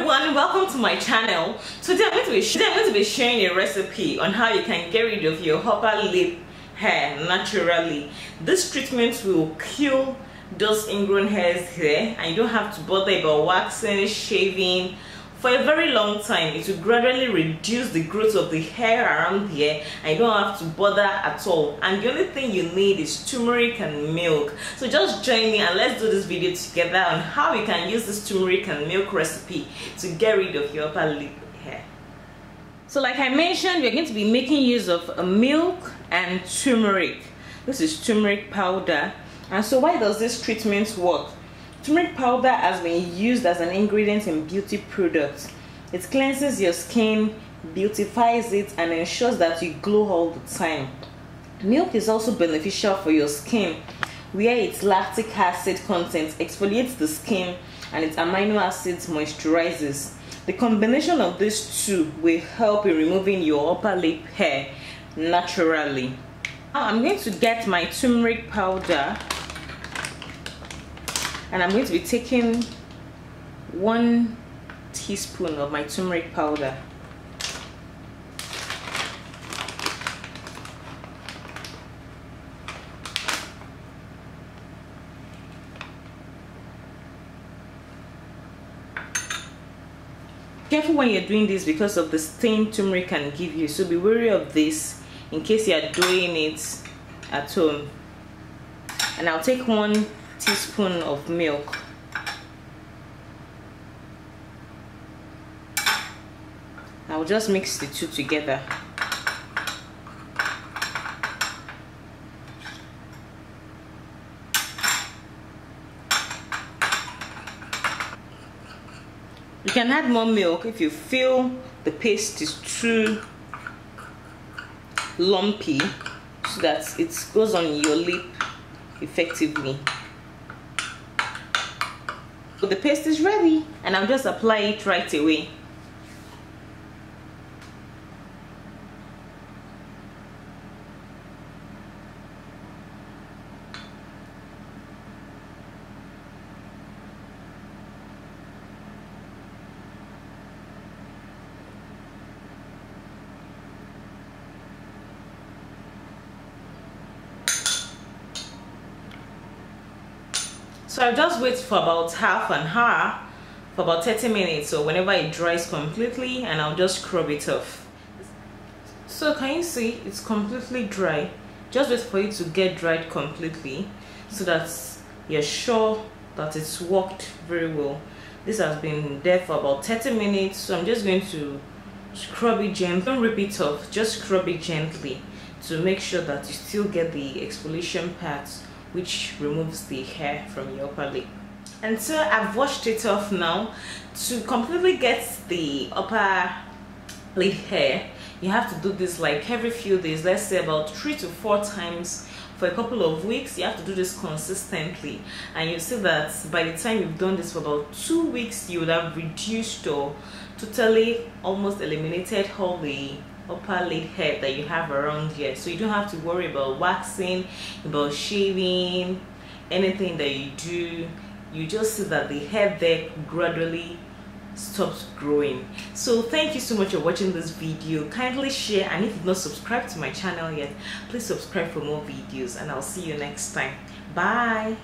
everyone, welcome to my channel. Today I'm going to be sharing a recipe on how you can get rid of your upper lip hair naturally. This treatment will kill those ingrown hairs here, and you don't have to bother about waxing, shaving for a very long time. It will gradually reduce the growth of the hair around here, and you don't have to bother at all. And the only thing you need is turmeric and milk. So just join me and let's do this video together on how you can use this turmeric and milk recipe to get rid of your upper lip hair. So like I mentioned, we're going to be making use of milk and turmeric. This is turmeric powder. And so why does this treatment work? Turmeric powder has been used as an ingredient in beauty products. It cleanses your skin, beautifies it, and ensures that you glow all the time. Milk is also beneficial for your skin, where its lactic acid content exfoliates the skin and its amino acids moisturizes. The combination of these two will help in removing your upper lip hair naturally. Now I'm going to get my turmeric powder, and I'm going to be taking 1 teaspoon of my turmeric powder. Careful when you're doing this because of the stain turmeric can give you, so be wary of this in case you are doing it at home. And I'll take 1 teaspoon of milk. I'll just mix the two together. You can add more milk if you feel the paste is too lumpy, so that it goes on your lip effectively. So the paste is ready, and I'll just apply it right away. So I'll just wait for about half an hour, for about 30 minutes, or whenever it dries completely, and I'll just scrub it off. So can you see it's completely dry? Just wait for it to get dried completely so that you're sure that it's worked very well. This has been there for about 30 minutes, so I'm just going to scrub it gently. Don't rip it off, just scrub it gently to make sure that you still get the exfoliation part, which removes the hair from your upper lip. And so I've washed it off now. To completely get the upper lip hair, you have to do this like every few days, let's say about 3 to 4 times for a couple of weeks. You have to do this consistently, and you see that by the time you've done this for about 2 weeks, you would have reduced or totally almost eliminated all the upper lip hair that you have around here. So you don't have to worry about waxing, about shaving, anything that you do. You just see that the hair there gradually stops growing. So thank you so much for watching this video. Kindly share, and if you've not subscribed to my channel yet, please subscribe for more videos, and I'll see you next time. Bye.